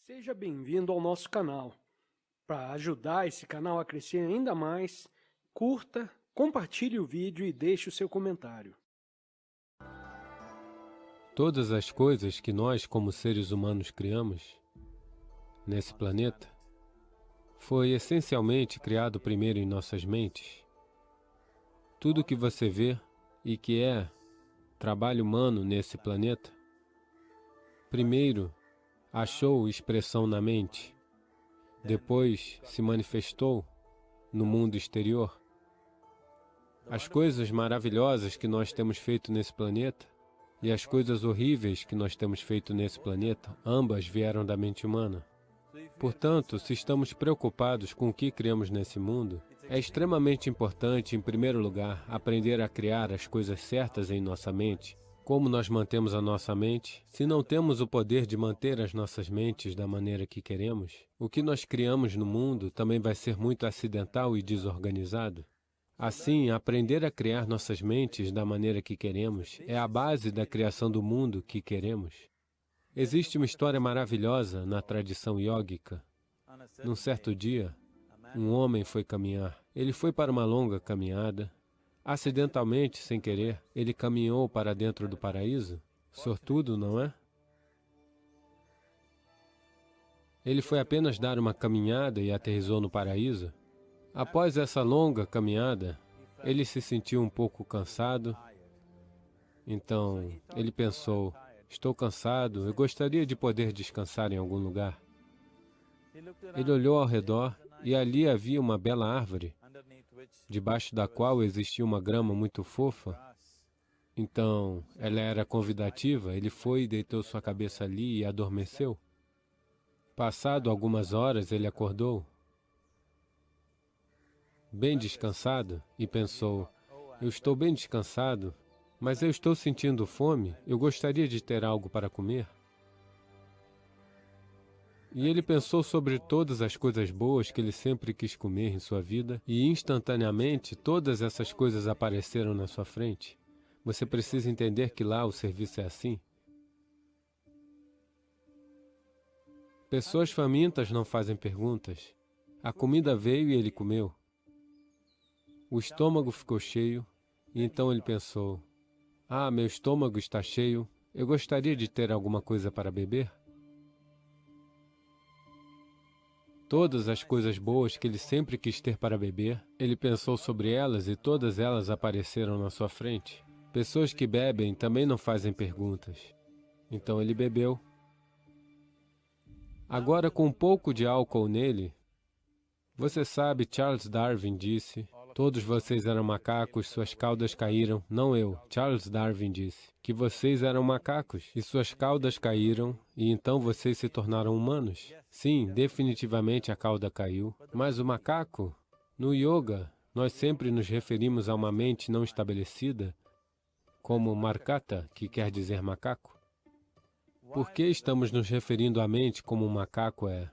Seja bem-vindo ao nosso canal. Para ajudar esse canal a crescer ainda mais, curta, compartilhe o vídeo e deixe o seu comentário. Todas as coisas que nós, como seres humanos, criamos nesse planeta, foi essencialmente criado primeiro em nossas mentes. Tudo que você vê e que é trabalho humano nesse planeta, primeiro achou expressão na mente, depois se manifestou no mundo exterior. As coisas maravilhosas que nós temos feito nesse planeta e as coisas horríveis que nós temos feito nesse planeta, ambas vieram da mente humana. Portanto, se estamos preocupados com o que criamos nesse mundo, é extremamente importante, em primeiro lugar, aprender a criar as coisas certas em nossa mente. Como nós mantemos a nossa mente? Se não temos o poder de manter as nossas mentes da maneira que queremos, o que nós criamos no mundo também vai ser muito acidental e desorganizado. Assim, aprender a criar nossas mentes da maneira que queremos é a base da criação do mundo que queremos. Existe uma história maravilhosa na tradição yógica. Num certo dia, um homem foi caminhar. Ele foi para uma longa caminhada. Acidentalmente, sem querer, ele caminhou para dentro do paraíso. Sortudo, não é? Ele foi apenas dar uma caminhada e aterrissou no paraíso. Após essa longa caminhada, ele se sentiu um pouco cansado. Então, ele pensou, estou cansado, eu gostaria de poder descansar em algum lugar. Ele olhou ao redor e ali havia uma bela árvore, debaixo da qual existia uma grama muito fofa. Então, ela era convidativa, ele foi e deitou sua cabeça ali e adormeceu. Passado algumas horas, ele acordou, bem descansado, e pensou, eu estou bem descansado, mas eu estou sentindo fome, eu gostaria de ter algo para comer. E ele pensou sobre todas as coisas boas que ele sempre quis comer em sua vida, e instantaneamente todas essas coisas apareceram na sua frente. Você precisa entender que lá o serviço é assim. Pessoas famintas não fazem perguntas. A comida veio e ele comeu. O estômago ficou cheio, e então ele pensou, ah, meu estômago está cheio, eu gostaria de ter alguma coisa para beber. Todas as coisas boas que ele sempre quis ter para beber, ele pensou sobre elas e todas elas apareceram na sua frente. Pessoas que bebem também não fazem perguntas. Então ele bebeu. Agora, com um pouco de álcool nele, você sabe, Charles Darwin disse, todos vocês eram macacos, suas caudas caíram. Não eu, Charles Darwin disse, que vocês eram macacos e suas caudas caíram e então vocês se tornaram humanos. Sim, definitivamente a cauda caiu, mas o macaco, no yoga, nós sempre nos referimos a uma mente não estabelecida como markata, que quer dizer macaco. Por que estamos nos referindo à mente como um macaco é?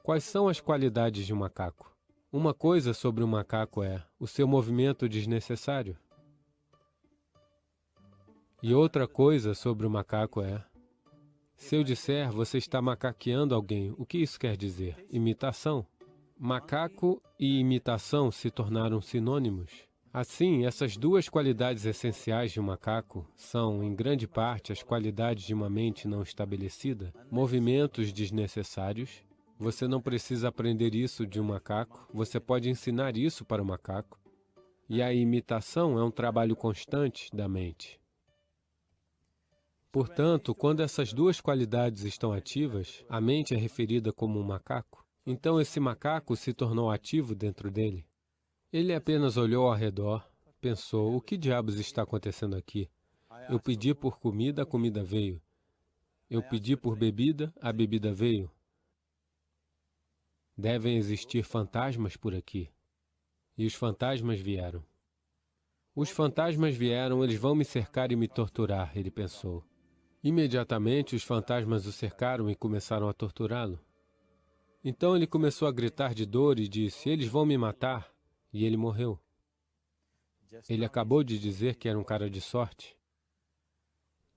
Quais são as qualidades de um macaco? Uma coisa sobre um macaco é o seu movimento desnecessário. E outra coisa sobre o macaco é, se eu disser você está macaqueando alguém, o que isso quer dizer? Imitação. Macaco e imitação se tornaram sinônimos. Assim, essas duas qualidades essenciais de um macaco são, em grande parte, as qualidades de uma mente não estabelecida, movimentos desnecessários. Você não precisa aprender isso de um macaco, você pode ensinar isso para o macaco. E a imitação é um trabalho constante da mente. Portanto, quando essas duas qualidades estão ativas, a mente é referida como um macaco. Então esse macaco se tornou ativo dentro dele. Ele apenas olhou ao redor, pensou, o que diabos está acontecendo aqui? Eu pedi por comida, a comida veio. Eu pedi por bebida, a bebida veio. Devem existir fantasmas por aqui. E os fantasmas vieram. Os fantasmas vieram, eles vão me cercar e me torturar, ele pensou. Imediatamente os fantasmas o cercaram e começaram a torturá-lo. Então ele começou a gritar de dor e disse, eles vão me matar. E ele morreu. Ele acabou de dizer que era um cara de sorte.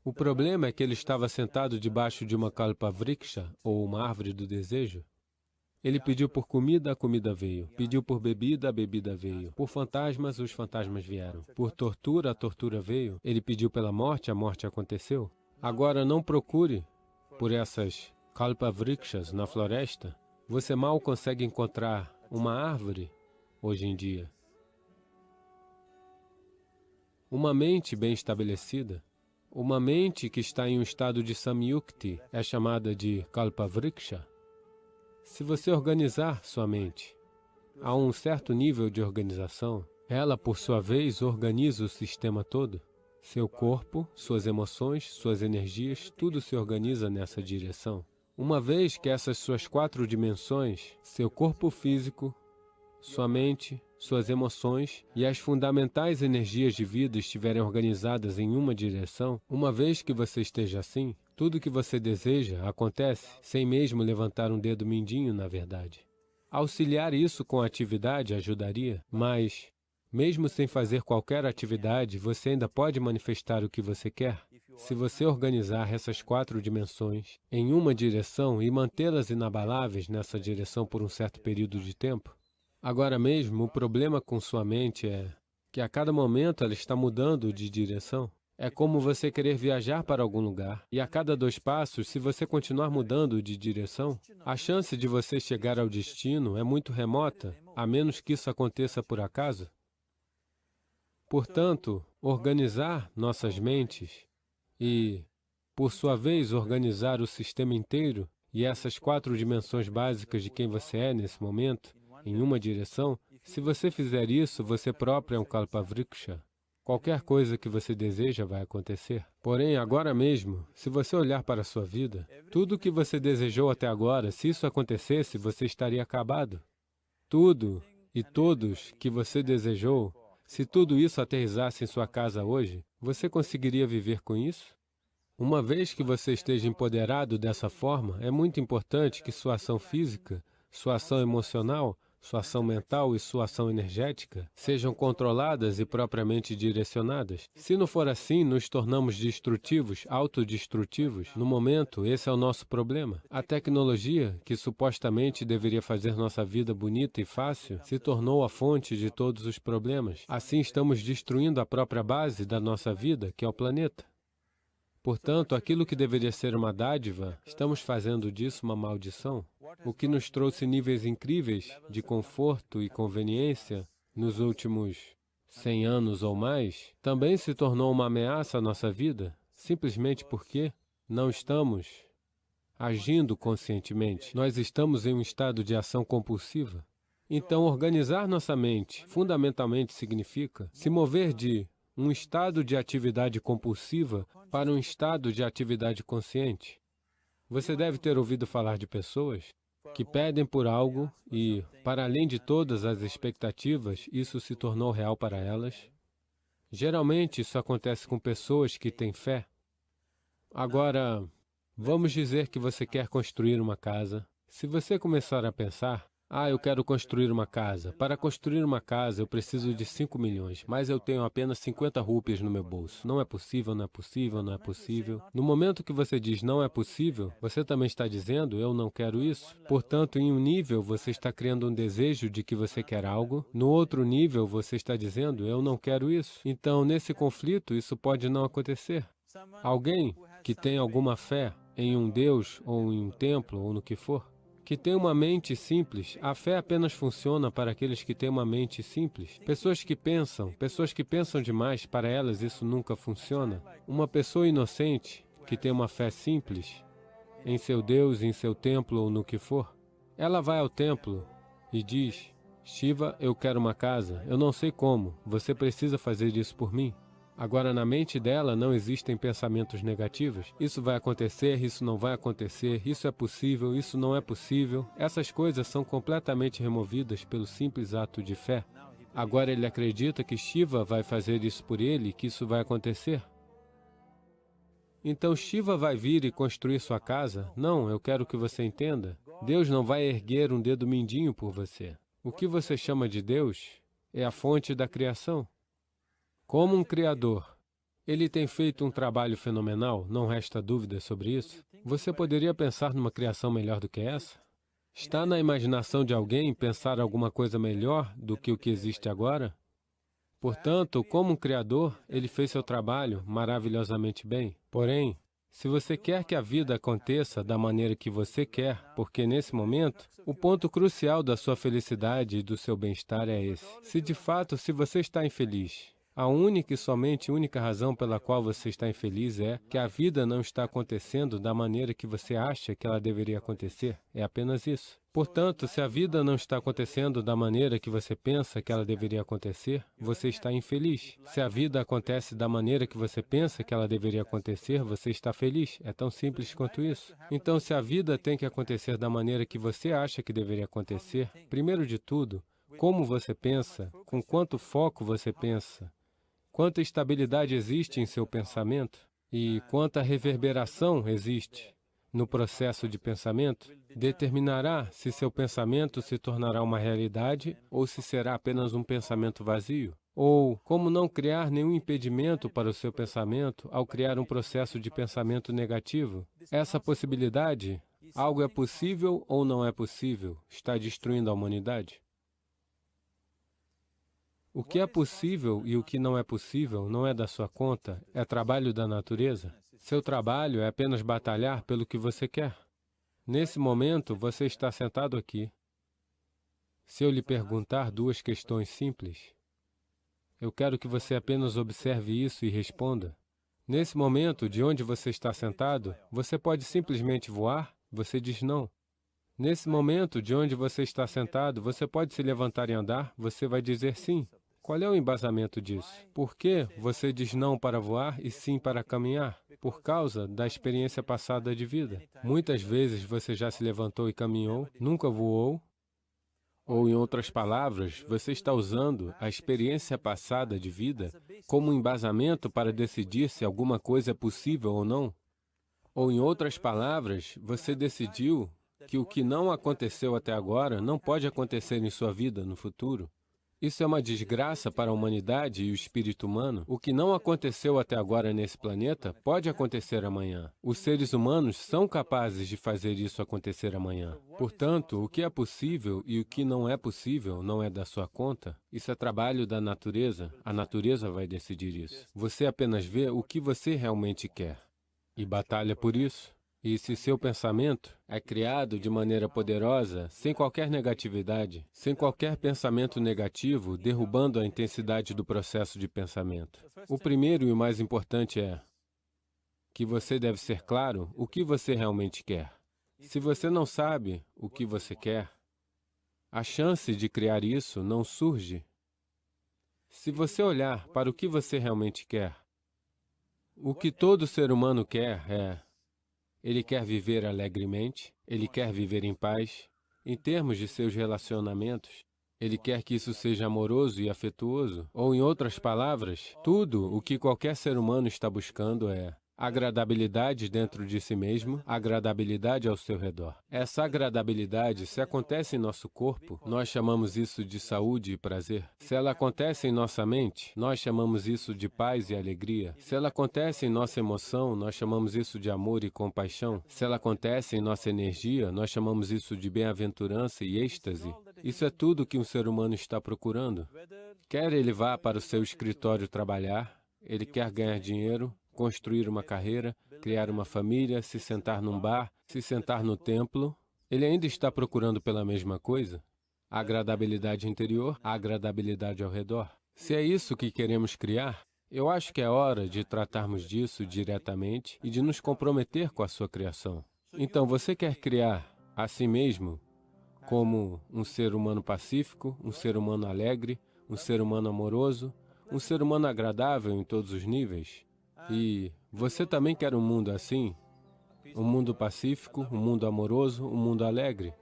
O problema é que ele estava sentado debaixo de uma kalpavriksha, ou uma árvore do desejo. Ele pediu por comida, a comida veio. Pediu por bebida, a bebida veio. Por fantasmas, os fantasmas vieram. Por tortura, a tortura veio. Ele pediu pela morte, a morte aconteceu. Agora não procure por essas kalpavrikshas na floresta. Você mal consegue encontrar uma árvore hoje em dia. Uma mente bem estabelecida, uma mente que está em um estado de samyukti, é chamada de kalpavriksha. Se você organizar sua mente a um certo nível de organização, ela, por sua vez, organiza o sistema todo. Seu corpo, suas emoções, suas energias, tudo se organiza nessa direção. Uma vez que essas suas 4 dimensões, seu corpo físico, sua mente, suas emoções e as fundamentais energias de vida estiverem organizadas em uma direção, uma vez que você esteja assim, tudo que você deseja acontece sem mesmo levantar um dedo mindinho, na verdade. Auxiliar isso com a atividade ajudaria, mas, mesmo sem fazer qualquer atividade, você ainda pode manifestar o que você quer. Se você organizar essas 4 dimensões em uma direção e mantê-las inabaláveis nessa direção por um certo período de tempo. Agora mesmo, o problema com sua mente é que a cada momento ela está mudando de direção. É como você querer viajar para algum lugar, e a cada 2 passos, se você continuar mudando de direção, a chance de você chegar ao destino é muito remota, a menos que isso aconteça por acaso. Portanto, organizar nossas mentes e, por sua vez, organizar o sistema inteiro e essas 4 dimensões básicas de quem você é nesse momento, em uma direção, se você fizer isso, você próprio é um kalpavriksha. Qualquer coisa que você deseja vai acontecer. Porém, agora mesmo, se você olhar para a sua vida, tudo o que você desejou até agora, se isso acontecesse, você estaria acabado. Tudo e todos que você desejou, se tudo isso aterrissasse em sua casa hoje, você conseguiria viver com isso? Uma vez que você esteja empoderado dessa forma, é muito importante que sua ação física, sua ação emocional, sua ação mental e sua ação energética sejam controladas e propriamente direcionadas. Se não for assim, nos tornamos destrutivos, autodestrutivos. No momento, esse é o nosso problema. A tecnologia, que supostamente deveria fazer nossa vida bonita e fácil, se tornou a fonte de todos os problemas. Assim, estamos destruindo a própria base da nossa vida, que é o planeta. Portanto, aquilo que deveria ser uma dádiva, estamos fazendo disso uma maldição. O que nos trouxe níveis incríveis de conforto e conveniência nos últimos 100 anos ou mais, também se tornou uma ameaça à nossa vida, simplesmente porque não estamos agindo conscientemente. Nós estamos em um estado de ação compulsiva. Então, organizar nossa mente fundamentalmente significa se mover de um estado de atividade compulsiva para um estado de atividade consciente. Você deve ter ouvido falar de pessoas que pedem por algo e, para além de todas as expectativas, isso se tornou real para elas. Geralmente, isso acontece com pessoas que têm fé. Agora, vamos dizer que você quer construir uma casa. Se você começar a pensar, eu quero construir uma casa. Para construir uma casa, eu preciso de 5 milhões, mas eu tenho apenas 50 rúpias no meu bolso. Não é possível, não é possível, não é possível. No momento que você diz não é possível, você também está dizendo eu não quero isso. Portanto, em um nível, você está criando um desejo de que você quer algo. No outro nível, você está dizendo eu não quero isso. Então, nesse conflito, isso pode não acontecer. Alguém que tem alguma fé em um Deus, ou em um templo, ou no que for, que tem uma mente simples, a fé apenas funciona para aqueles que têm uma mente simples. Pessoas que pensam demais, para elas isso nunca funciona. Uma pessoa inocente, que tem uma fé simples, em seu Deus, em seu templo ou no que for, ela vai ao templo e diz, Shiva, eu quero uma casa, eu não sei como, você precisa fazer isso por mim. Agora, na mente dela não existem pensamentos negativos. Isso vai acontecer, isso não vai acontecer, isso é possível, isso não é possível. Essas coisas são completamente removidas pelo simples ato de fé. Agora ele acredita que Shiva vai fazer isso por ele, que isso vai acontecer. Então Shiva vai vir e construir sua casa? Não, eu quero que você entenda. Deus não vai erguer um dedo mindinho por você. O que você chama de Deus é a fonte da criação. Como um criador, Ele tem feito um trabalho fenomenal, não resta dúvida sobre isso. Você poderia pensar numa criação melhor do que essa? Está na imaginação de alguém pensar alguma coisa melhor do que o que existe agora? Portanto, como um criador, ele fez seu trabalho maravilhosamente bem. Porém, se você quer que a vida aconteça da maneira que você quer, porque nesse momento, o ponto crucial da sua felicidade e do seu bem-estar é esse. Se de fato, se você está infeliz, a única e somente única razão pela qual você está infeliz é que a vida não está acontecendo da maneira que você acha que ela deveria acontecer. É apenas isso. Portanto, se a vida não está acontecendo da maneira que você pensa que ela deveria acontecer, você está infeliz. Se a vida acontece da maneira que você pensa que ela deveria acontecer, você está feliz. É tão simples quanto isso. Então, se a vida tem que acontecer da maneira que você acha que deveria acontecer, primeiro de tudo, como você pensa, com quanto foco você pensa, quanta estabilidade existe em seu pensamento e quanta reverberação existe no processo de pensamento, determinará se seu pensamento se tornará uma realidade ou se será apenas um pensamento vazio. Ou como não criar nenhum impedimento para o seu pensamento ao criar um processo de pensamento negativo. Essa possibilidade, algo é possível ou não é possível, está destruindo a humanidade. O que é possível e o que não é possível não é da sua conta, é trabalho da natureza. Seu trabalho é apenas batalhar pelo que você quer. Nesse momento, você está sentado aqui. Se eu lhe perguntar duas questões simples, eu quero que você apenas observe isso e responda. Nesse momento, de onde você está sentado, você pode simplesmente voar? Você diz não. Nesse momento, de onde você está sentado, você pode se levantar e andar? Você vai dizer sim. Qual é o embasamento disso? Por que você diz não para voar e sim para caminhar? Por causa da experiência passada de vida. Muitas vezes você já se levantou e caminhou, nunca voou. Ou, em outras palavras, você está usando a experiência passada de vida como embasamento para decidir se alguma coisa é possível ou não. Ou, em outras palavras, você decidiu que o que não aconteceu até agora não pode acontecer em sua vida no futuro. Isso é uma desgraça para a humanidade e o espírito humano. O que não aconteceu até agora nesse planeta pode acontecer amanhã. Os seres humanos são capazes de fazer isso acontecer amanhã. Portanto, o que é possível e o que não é possível não é da sua conta. Isso é trabalho da natureza. A natureza vai decidir isso. Você apenas vê o que você realmente quer e batalha por isso. E se seu pensamento é criado de maneira poderosa, sem qualquer negatividade, sem qualquer pensamento negativo, derrubando a intensidade do processo de pensamento. O primeiro e o mais importante é que você deve ser claro o que você realmente quer. Se você não sabe o que você quer, a chance de criar isso não surge. Se você olhar para o que você realmente quer, o que todo ser humano quer é: ele quer viver alegremente, ele quer viver em paz. Em termos de seus relacionamentos, ele quer que isso seja amoroso e afetuoso. Ou, em outras palavras, tudo o que qualquer ser humano está buscando é agradabilidade dentro de si mesmo, agradabilidade ao seu redor. Essa agradabilidade, se acontece em nosso corpo, nós chamamos isso de saúde e prazer. Se ela acontece em nossa mente, nós chamamos isso de paz e alegria. Se ela acontece em nossa emoção, nós chamamos isso de amor e compaixão. Se ela acontece em nossa energia, nós chamamos isso de bem-aventurança e êxtase. Isso é tudo que um ser humano está procurando. Quer ele vá para o seu escritório trabalhar, ele quer ganhar dinheiro, construir uma carreira, criar uma família, se sentar num bar, se sentar no templo, ele ainda está procurando pela mesma coisa? A agradabilidade interior, a agradabilidade ao redor. Se é isso que queremos criar, eu acho que é hora de tratarmos disso diretamente e de nos comprometer com a sua criação. Então, você quer criar a si mesmo como um ser humano pacífico, um ser humano alegre, um ser humano amoroso, um ser humano agradável em todos os níveis? E você também quer um mundo assim? Um mundo pacífico, um mundo amoroso, um mundo alegre?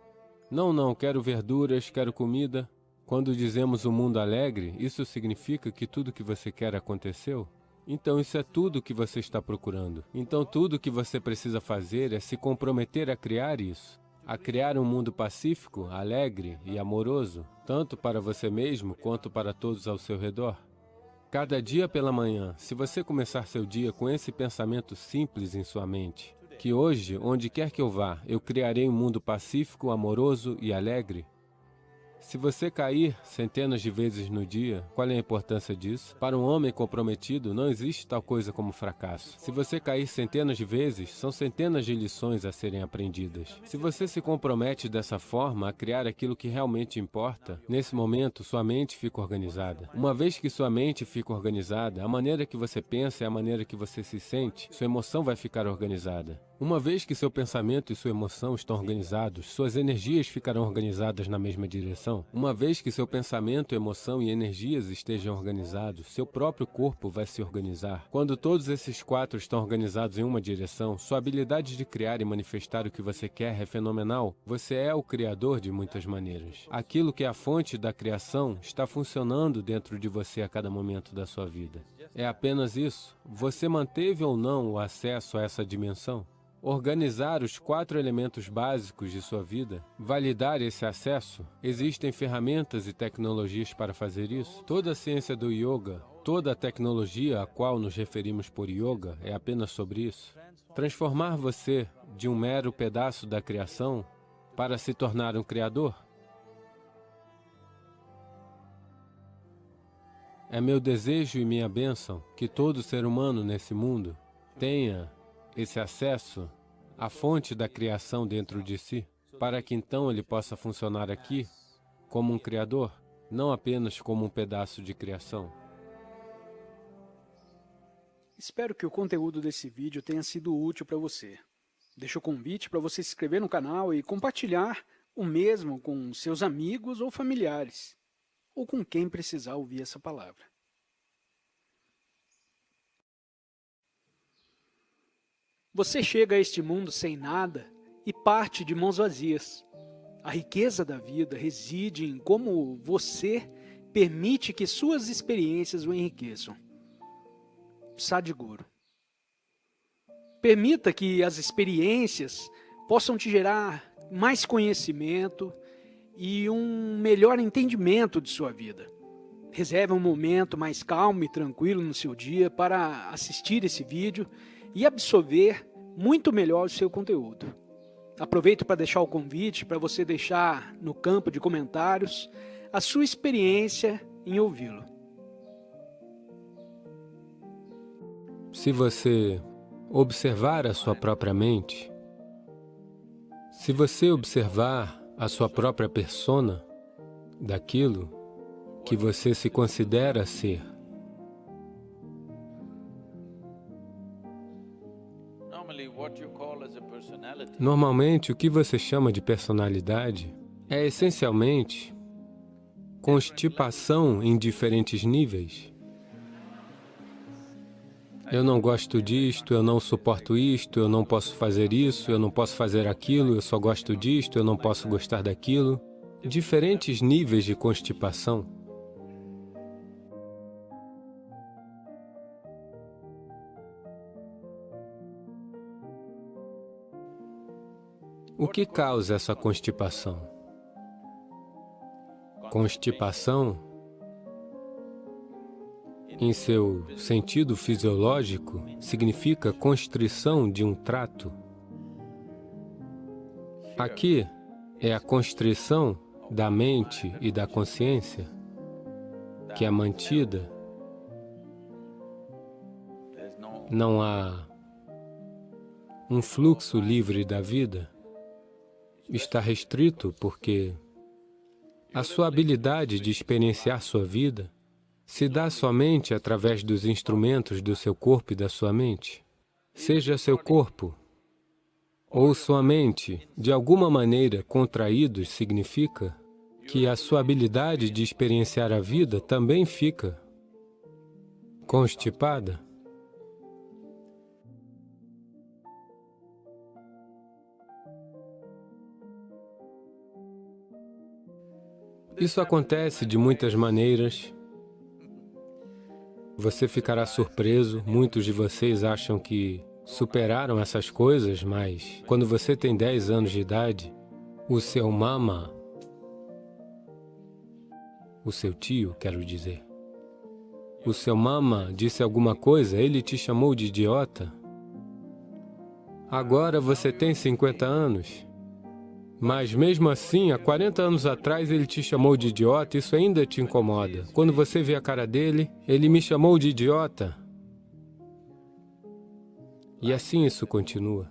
Não, quero verduras, quero comida. Quando dizemos um mundo alegre, isso significa que tudo que você quer aconteceu? Então isso é tudo que você está procurando. Então tudo que você precisa fazer é se comprometer a criar isso. A criar um mundo pacífico, alegre e amoroso, tanto para você mesmo quanto para todos ao seu redor. Cada dia pela manhã, se você começar seu dia com esse pensamento simples em sua mente, que hoje, onde quer que eu vá, eu criarei um mundo pacífico, amoroso e alegre. Se você cair centenas de vezes no dia, qual é a importância disso? Para um homem comprometido, não existe tal coisa como fracasso. Se você cair centenas de vezes, são centenas de lições a serem aprendidas. Se você se compromete dessa forma a criar aquilo que realmente importa, nesse momento sua mente fica organizada. Uma vez que sua mente fica organizada, a maneira que você pensa é a maneira que você se sente, sua emoção vai ficar organizada. Uma vez que seu pensamento e sua emoção estão organizados, suas energias ficarão organizadas na mesma direção. Uma vez que seu pensamento, emoção e energias estejam organizados, seu próprio corpo vai se organizar. Quando todos esses quatro estão organizados em uma direção, sua habilidade de criar e manifestar o que você quer é fenomenal. Você é o criador de muitas maneiras. Aquilo que é a fonte da criação está funcionando dentro de você a cada momento da sua vida. É apenas isso. Você manteve ou não o acesso a essa dimensão? Organizar os 4 elementos básicos de sua vida, validar esse acesso, existem ferramentas e tecnologias para fazer isso. Toda a ciência do yoga, toda a tecnologia a qual nos referimos por yoga é apenas sobre isso. Transformar você de um mero pedaço da criação para se tornar um criador. É meu desejo e minha bênção que todo ser humano nesse mundo tenha esse acesso à fonte da criação dentro de si, para que então ele possa funcionar aqui como um criador, não apenas como um pedaço de criação. Espero que o conteúdo desse vídeo tenha sido útil para você. Deixo o convite para você se inscrever no canal e compartilhar o mesmo com seus amigos ou familiares, ou com quem precisar ouvir essa palavra. Você chega a este mundo sem nada e parte de mãos vazias. A riqueza da vida reside em como você permite que suas experiências o enriqueçam. Sadhguru. Permita que as experiências possam te gerar mais conhecimento e um melhor entendimento de sua vida. Reserve um momento mais calmo e tranquilo no seu dia para assistir esse vídeo e absorver muito melhor o seu conteúdo. Aproveito para deixar o convite para você deixar no campo de comentários a sua experiência em ouvi-lo. Se você observar a sua própria mente, se você observar a sua própria persona daquilo que você se considera ser, normalmente, o que você chama de personalidade é essencialmente constipação em diferentes níveis. Eu não gosto disto, eu não suporto isto, eu não posso fazer isso, eu não posso fazer aquilo, eu só gosto disto, eu não posso gostar daquilo. Diferentes níveis de constipação. O que causa essa constipação? Constipação, em seu sentido fisiológico, significa constrição de um trato. Aqui é a constrição da mente e da consciência, que é mantida. Não há um fluxo livre da vida. Está restrito porque a sua habilidade de experienciar sua vida se dá somente através dos instrumentos do seu corpo e da sua mente. Seja seu corpo ou sua mente, de alguma maneira contraídos, significa que a sua habilidade de experienciar a vida também fica constipada. Isso acontece de muitas maneiras. Você ficará surpreso, muitos de vocês acham que superaram essas coisas, mas quando você tem 10 anos de idade, o seu mama, o seu tio, quero dizer, o seu mama disse alguma coisa, ele te chamou de idiota. Agora você tem 50 anos. Mas mesmo assim, há 40 anos atrás ele te chamou de idiota, isso ainda te incomoda. Quando você vê a cara dele, ele me chamou de idiota. E assim isso continua.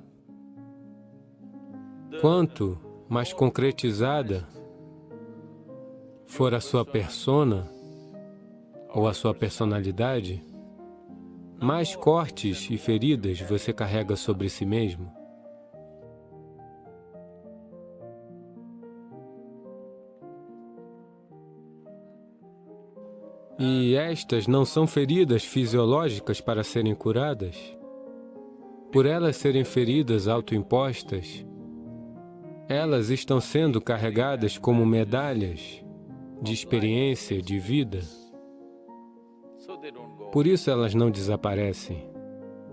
Quanto mais concretizada for a sua persona ou a sua personalidade, mais cortes e feridas você carrega sobre si mesmo. E estas não são feridas fisiológicas para serem curadas. Por elas serem feridas autoimpostas, elas estão sendo carregadas como medalhas de experiência, de vida. Por isso elas não desaparecem.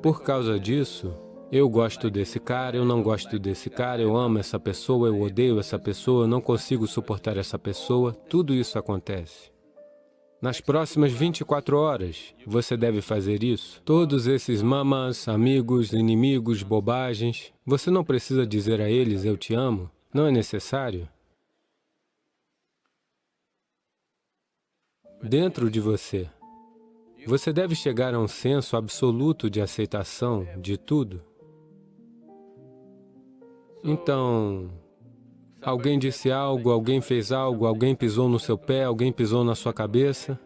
Por causa disso, eu gosto desse cara, eu não gosto desse cara, eu amo essa pessoa, eu odeio essa pessoa, eu não consigo suportar essa pessoa, tudo isso acontece. Nas próximas 24 horas, você deve fazer isso. Todos esses mamas, amigos, inimigos, bobagens, você não precisa dizer a eles, eu te amo. Não é necessário. Dentro de você, você deve chegar a um senso absoluto de aceitação de tudo. Então, alguém disse algo, alguém fez algo, alguém pisou no seu pé, alguém pisou na sua cabeça.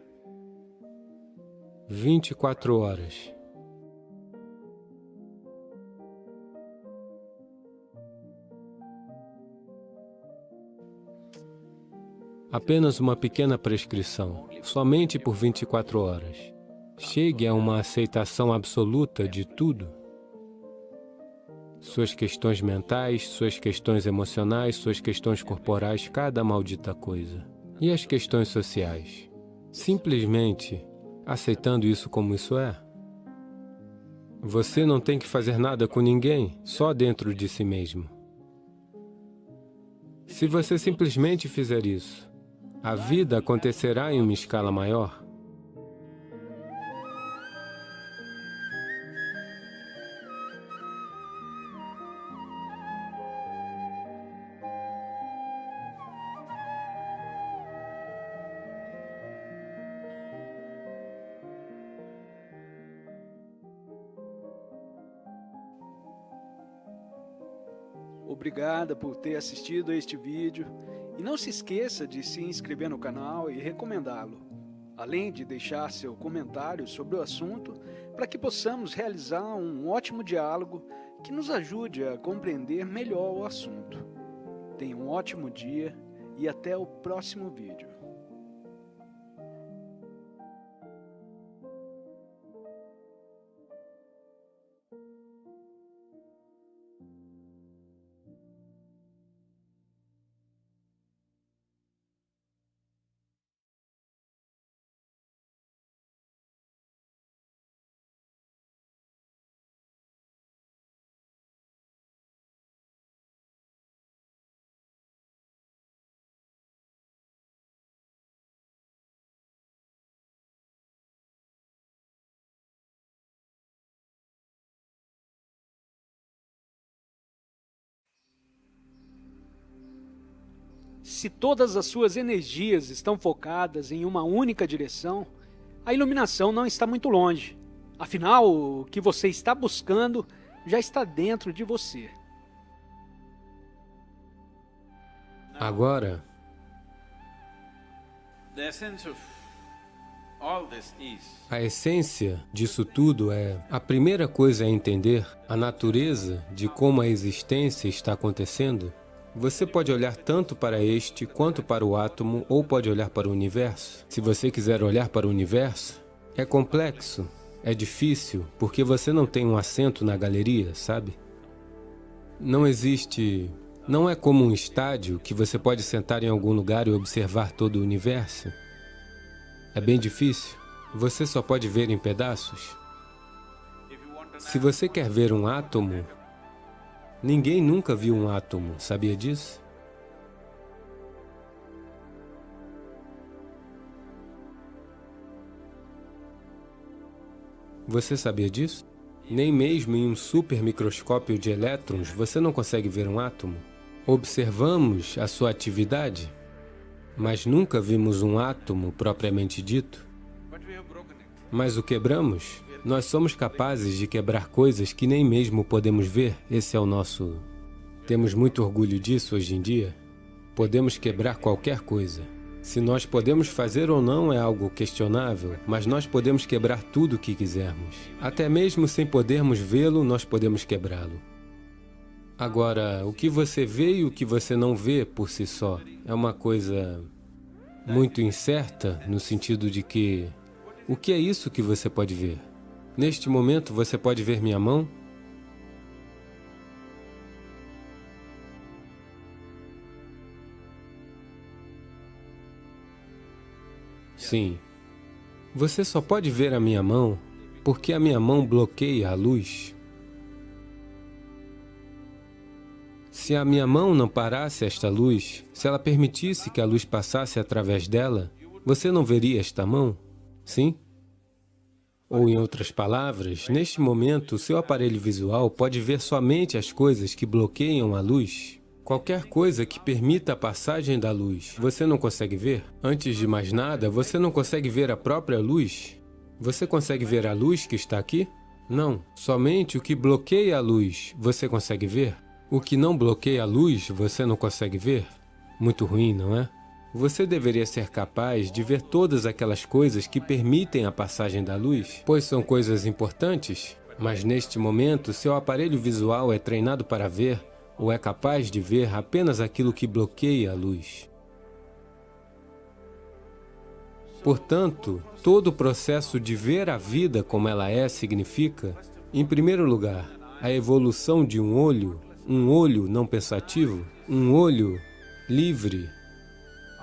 24 horas. Apenas uma pequena prescrição, somente por 24 horas. Chegue a uma aceitação absoluta de tudo. Suas questões mentais, suas questões emocionais, suas questões corporais, cada maldita coisa. E as questões sociais. Simplesmente aceitando isso como isso é. Você não tem que fazer nada com ninguém, só dentro de si mesmo. Se você simplesmente fizer isso, a vida acontecerá em uma escala maior. Obrigada por ter assistido a este vídeo e não se esqueça de se inscrever no canal e recomendá-lo, além de deixar seu comentário sobre o assunto para que possamos realizar um ótimo diálogo que nos ajude a compreender melhor o assunto. Tenha um ótimo dia e até o próximo vídeo. Se todas as suas energias estão focadas em uma única direção, a iluminação não está muito longe. Afinal, o que você está buscando já está dentro de você. Agora, a essência disso tudo é, a primeira coisa é entender a natureza de como a existência está acontecendo. Você pode olhar tanto para este quanto para o átomo, ou pode olhar para o universo. Se você quiser olhar para o universo, é complexo, é difícil, porque você não tem um assento na galeria, sabe? Não existe... Não é como um estádio que você pode sentar em algum lugar e observar todo o universo. É bem difícil. Você só pode ver em pedaços. Se você quer ver um átomo, ninguém nunca viu um átomo, sabia disso? Você sabia disso? Nem mesmo em um supermicroscópio de elétrons você não consegue ver um átomo. Observamos a sua atividade, mas nunca vimos um átomo propriamente dito. Mas o quebramos. Nós somos capazes de quebrar coisas que nem mesmo podemos ver. Esse é o nosso... Temos muito orgulho disso hoje em dia. Podemos quebrar qualquer coisa. Se nós podemos fazer ou não é algo questionável, mas nós podemos quebrar tudo o que quisermos. Até mesmo sem podermos vê-lo, nós podemos quebrá-lo. Agora, o que você vê e o que você não vê por si só é uma coisa muito incerta, no sentido de que... O que é isso que você pode ver? Neste momento, você pode ver minha mão? Sim. Você só pode ver a minha mão porque a minha mão bloqueia a luz. Se a minha mão não parasse esta luz, se ela permitisse que a luz passasse através dela, você não veria esta mão? Sim? Ou, em outras palavras, neste momento, o seu aparelho visual pode ver somente as coisas que bloqueiam a luz. Qualquer coisa que permita a passagem da luz, você não consegue ver? Antes de mais nada, você não consegue ver a própria luz? Você consegue ver a luz que está aqui? Não. Somente o que bloqueia a luz, você consegue ver? O que não bloqueia a luz, você não consegue ver? Muito ruim, não é? Você deveria ser capaz de ver todas aquelas coisas que permitem a passagem da luz, pois são coisas importantes, mas neste momento seu aparelho visual é treinado para ver, ou é capaz de ver apenas aquilo que bloqueia a luz. Portanto, todo o processo de ver a vida como ela é significa, em primeiro lugar, a evolução de um olho não pensativo, um olho livre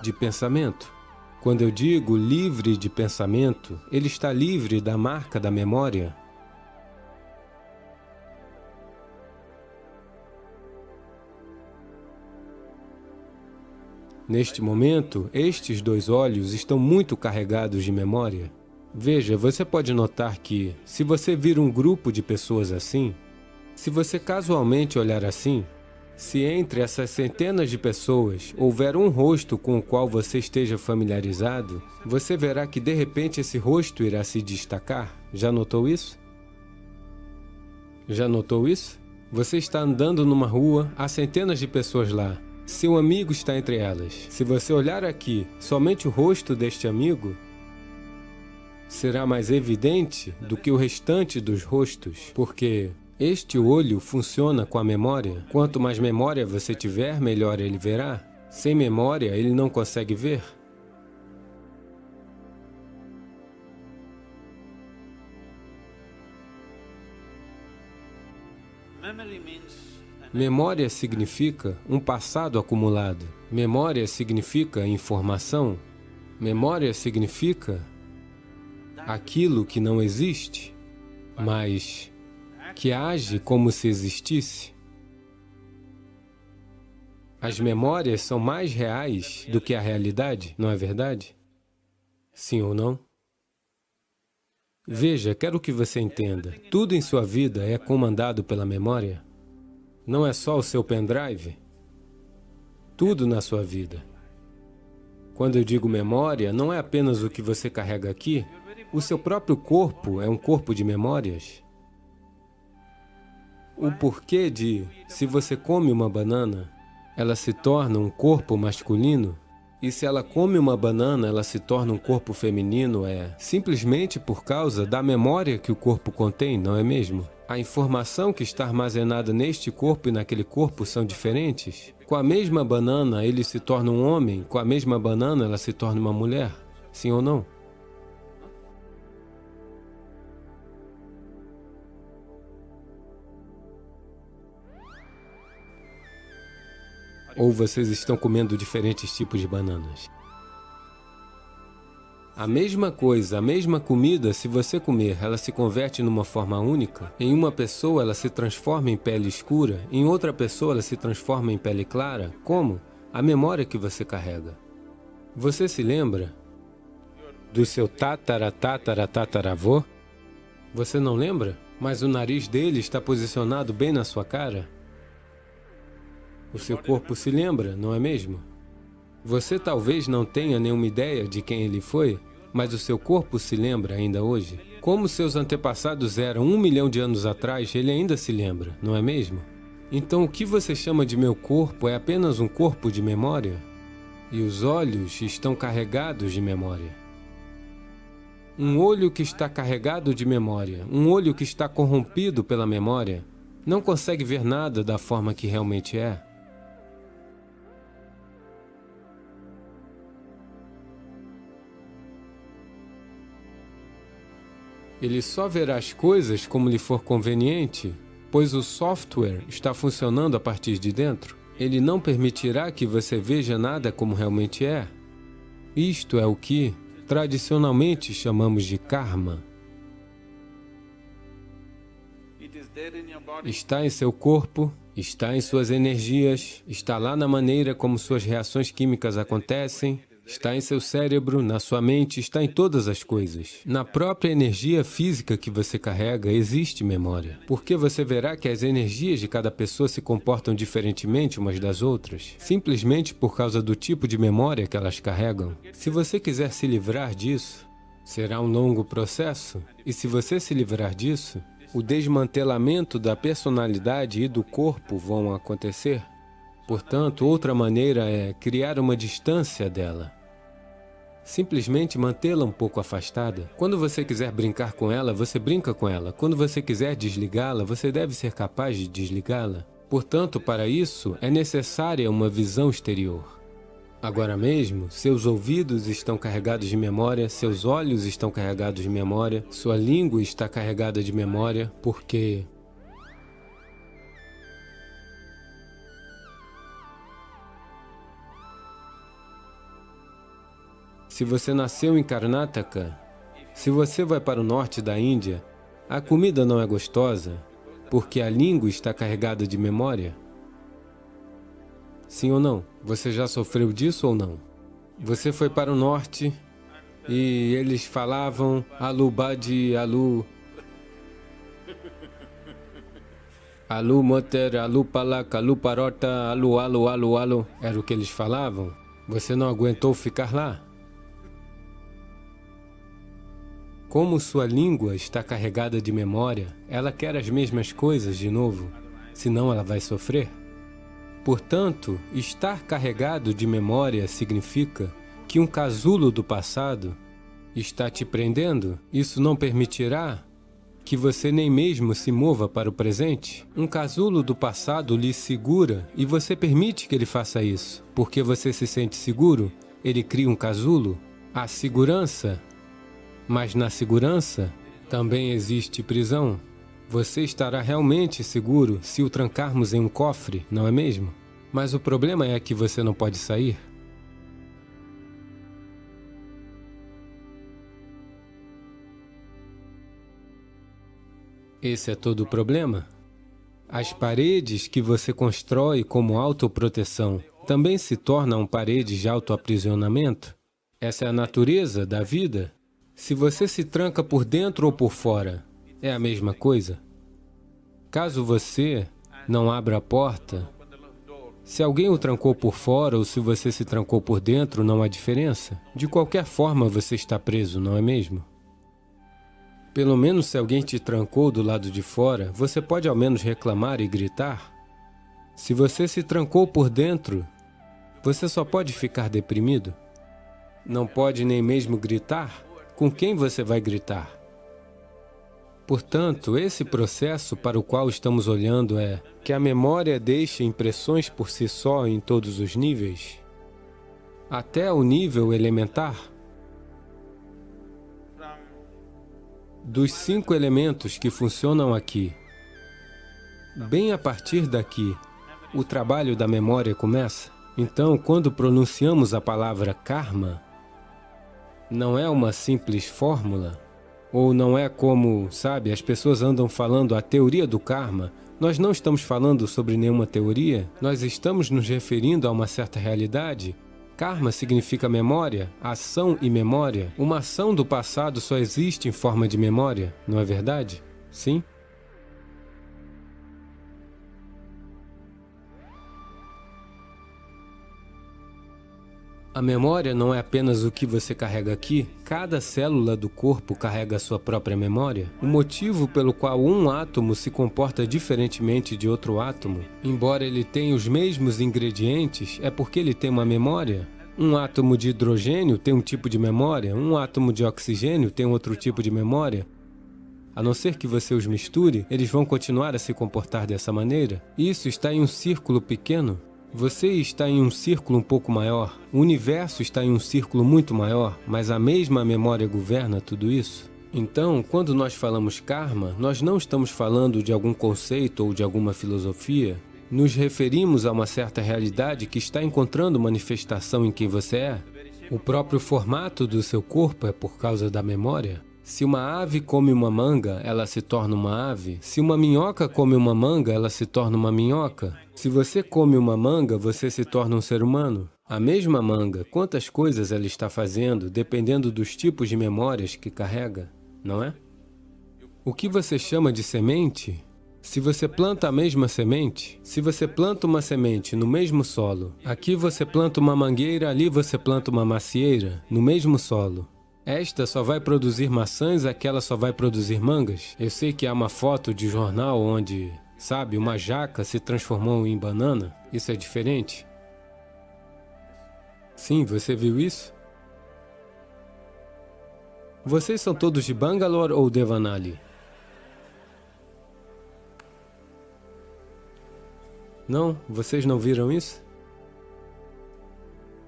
de pensamento. Quando eu digo livre de pensamento, ele está livre da marca da memória. Neste momento, estes dois olhos estão muito carregados de memória. Veja, você pode notar que, se você vir um grupo de pessoas assim, se você casualmente olhar assim, se entre essas centenas de pessoas houver um rosto com o qual você esteja familiarizado, você verá que de repente esse rosto irá se destacar. Já notou isso? Já notou isso? Você está andando numa rua, há centenas de pessoas lá. Seu amigo está entre elas. Se você olhar aqui, somente o rosto deste amigo será mais evidente do que o restante dos rostos, porque este olho funciona com a memória. Quanto mais memória você tiver, melhor ele verá. Sem memória, ele não consegue ver. Memória significa um passado acumulado. Memória significa informação. Memória significa aquilo que não existe, mas que age como se existisse. As memórias são mais reais do que a realidade, não é verdade? Sim ou não? Veja, quero que você entenda. Tudo em sua vida é comandado pela memória. Não é só o seu pendrive. Tudo na sua vida. Quando eu digo memória, não é apenas o que você carrega aqui. O seu próprio corpo é um corpo de memórias. O porquê de, se você come uma banana, ela se torna um corpo masculino, e se ela come uma banana, ela se torna um corpo feminino, é simplesmente por causa da memória que o corpo contém, não é mesmo? A informação que está armazenada neste corpo e naquele corpo são diferentes. Com a mesma banana, ele se torna um homem, com a mesma banana, ela se torna uma mulher. Sim ou não? Ou vocês estão comendo diferentes tipos de bananas? A mesma coisa, a mesma comida, se você comer, ela se converte numa forma única. Em uma pessoa, ela se transforma em pele escura. Em outra pessoa, ela se transforma em pele clara. Como? A memória que você carrega. Você se lembra do seu tataravô? Você não lembra? Mas o nariz dele está posicionado bem na sua cara. O seu corpo se lembra, não é mesmo? Você talvez não tenha nenhuma ideia de quem ele foi, mas o seu corpo se lembra ainda hoje. Como seus antepassados eram 1 milhão de anos atrás, ele ainda se lembra, não é mesmo? Então o que você chama de meu corpo é apenas um corpo de memória? E os olhos estão carregados de memória. Um olho que está carregado de memória, um olho que está corrompido pela memória, não consegue ver nada da forma que realmente é. Ele só verá as coisas como lhe for conveniente, pois o software está funcionando a partir de dentro. Ele não permitirá que você veja nada como realmente é. Isto é o que, tradicionalmente, chamamos de karma. Está em seu corpo, está em suas energias, está lá na maneira como suas reações químicas acontecem, está em seu cérebro, na sua mente, está em todas as coisas. Na própria energia física que você carrega, existe memória. Porque você verá que as energias de cada pessoa se comportam diferentemente umas das outras, simplesmente por causa do tipo de memória que elas carregam. Se você quiser se livrar disso, será um longo processo. E se você se livrar disso, o desmantelamento da personalidade e do corpo vão acontecer. Portanto, outra maneira é criar uma distância dela. Simplesmente mantê-la um pouco afastada. Quando você quiser brincar com ela, você brinca com ela. Quando você quiser desligá-la, você deve ser capaz de desligá-la. Portanto, para isso, é necessária uma visão exterior. Agora mesmo, seus ouvidos estão carregados de memória, seus olhos estão carregados de memória, sua língua está carregada de memória, porque se você nasceu em Karnataka, se você vai para o norte da Índia, a comida não é gostosa, porque a língua está carregada de memória? Sim ou não? Você já sofreu disso ou não? Você foi para o norte e eles falavam alu badi, alu moter, alu palak, alu parota, alu alu alu alu. Era o que eles falavam? Você não aguentou ficar lá? Como sua língua está carregada de memória, ela quer as mesmas coisas de novo, senão ela vai sofrer. Portanto, estar carregado de memória significa que um casulo do passado está te prendendo. Isso não permitirá que você nem mesmo se mova para o presente. Um casulo do passado lhe segura e você permite que ele faça isso. Porque você se sente seguro, ele cria um casulo. A segurança. Mas na segurança também existe prisão. Você estará realmente seguro se o trancarmos em um cofre, não é mesmo? Mas o problema é que você não pode sair. Esse é todo o problema. As paredes que você constrói como autoproteção também se tornam paredes de autoaprisionamento. Essa é a natureza da vida. Se você se tranca por dentro ou por fora, é a mesma coisa. Caso você não abra a porta, se alguém o trancou por fora ou se você se trancou por dentro, não há diferença. De qualquer forma, você está preso, não é mesmo? Pelo menos se alguém te trancou do lado de fora, você pode ao menos reclamar e gritar. Se você se trancou por dentro, você só pode ficar deprimido. Não pode nem mesmo gritar. Com quem você vai gritar? Portanto, esse processo para o qual estamos olhando é que a memória deixa impressões por si só em todos os níveis, até o nível elementar. Dos 5 elementos que funcionam aqui, bem a partir daqui, o trabalho da memória começa. Então, quando pronunciamos a palavra karma, não é uma simples fórmula, ou não é como, sabe, as pessoas andam falando a teoria do karma. Nós não estamos falando sobre nenhuma teoria, nós estamos nos referindo a uma certa realidade, Karma significa memória, ação e memória. Uma ação do passado só existe em forma de memória, não é verdade? Sim? A memória não é apenas o que você carrega aqui. Cada célula do corpo carrega a sua própria memória. O motivo pelo qual um átomo se comporta diferentemente de outro átomo, embora ele tenha os mesmos ingredientes, é porque ele tem uma memória. Um átomo de hidrogênio tem um tipo de memória, um átomo de oxigênio tem outro tipo de memória. A não ser que você os misture, eles vão continuar a se comportar dessa maneira. Isso está em um círculo pequeno. Você está em um círculo um pouco maior, o universo está em um círculo muito maior, mas a mesma memória governa tudo isso. Então, quando nós falamos karma, nós não estamos falando de algum conceito ou de alguma filosofia. Nos referimos a uma certa realidade que está encontrando manifestação em quem você é. O próprio formato do seu corpo é por causa da memória. Se uma ave come uma manga, ela se torna uma ave. Se uma minhoca come uma manga, ela se torna uma minhoca. Se você come uma manga, você se torna um ser humano. A mesma manga, quantas coisas ela está fazendo, dependendo dos tipos de memórias que carrega, não é? O que você chama de semente? Se você planta a mesma semente, se você planta uma semente no mesmo solo, aqui você planta uma mangueira, ali você planta uma macieira, no mesmo solo. Esta só vai produzir maçãs, aquela só vai produzir mangas. Eu sei que há uma foto de jornal onde, sabe, uma jaca se transformou em banana. Isso é diferente? Sim, você viu isso? Vocês são todos de Bangalore ou Devanali? Não? Vocês não viram isso?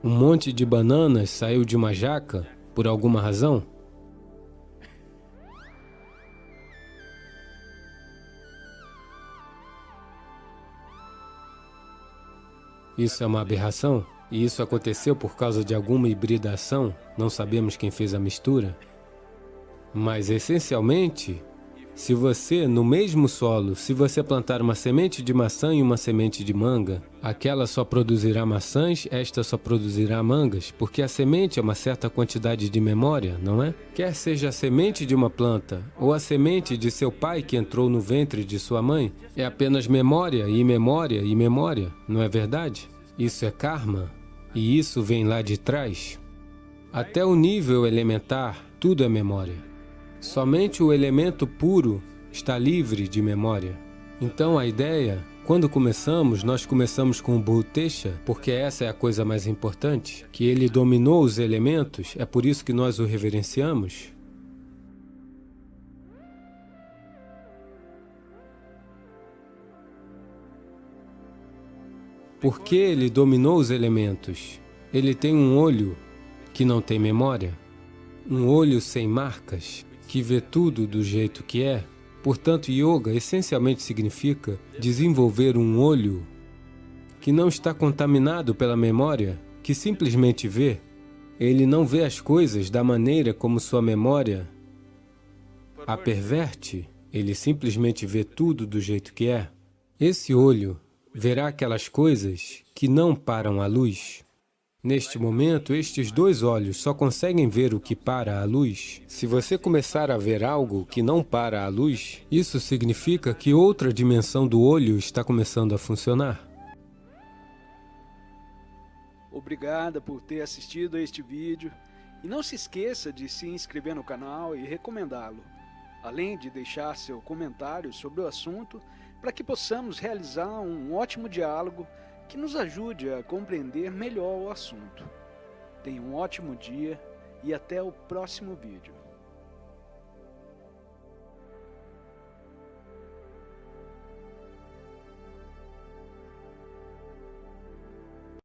Um monte de bananas saiu de uma jaca? Por alguma razão? Isso é uma aberração? E isso aconteceu por causa de alguma hibridação? Não sabemos quem fez a mistura? Mas, essencialmente, se você, no mesmo solo, se você plantar uma semente de maçã e uma semente de manga, aquela só produzirá maçãs, esta só produzirá mangas, porque a semente é uma certa quantidade de memória, não é? Quer seja a semente de uma planta, ou a semente de seu pai que entrou no ventre de sua mãe, é apenas memória e memória e memória, não é verdade? Isso é karma, e isso vem lá de trás. Até o nível elementar, tudo é memória. Somente o elemento puro está livre de memória. Então a ideia, quando começamos, nós começamos com o Bhutesha, porque essa é a coisa mais importante, que ele dominou os elementos, é por isso que nós o reverenciamos. Por que ele dominou os elementos? Ele tem um olho que não tem memória, um olho sem marcas, que vê tudo do jeito que é. Portanto, yoga essencialmente significa desenvolver um olho que não está contaminado pela memória, que simplesmente vê. Ele não vê as coisas da maneira como sua memória a perverte, ele simplesmente vê tudo do jeito que é. Esse olho verá aquelas coisas que não param a luz. Neste momento, estes dois olhos só conseguem ver o que para a luz. Se você começar a ver algo que não para a luz, isso significa que outra dimensão do olho está começando a funcionar. Obrigada por ter assistido a este vídeo e não se esqueça de se inscrever no canal e recomendá-lo, além de deixar seu comentário sobre o assunto para que possamos realizar um ótimo diálogo que nos ajude a compreender melhor o assunto. Tenha um ótimo dia e até o próximo vídeo.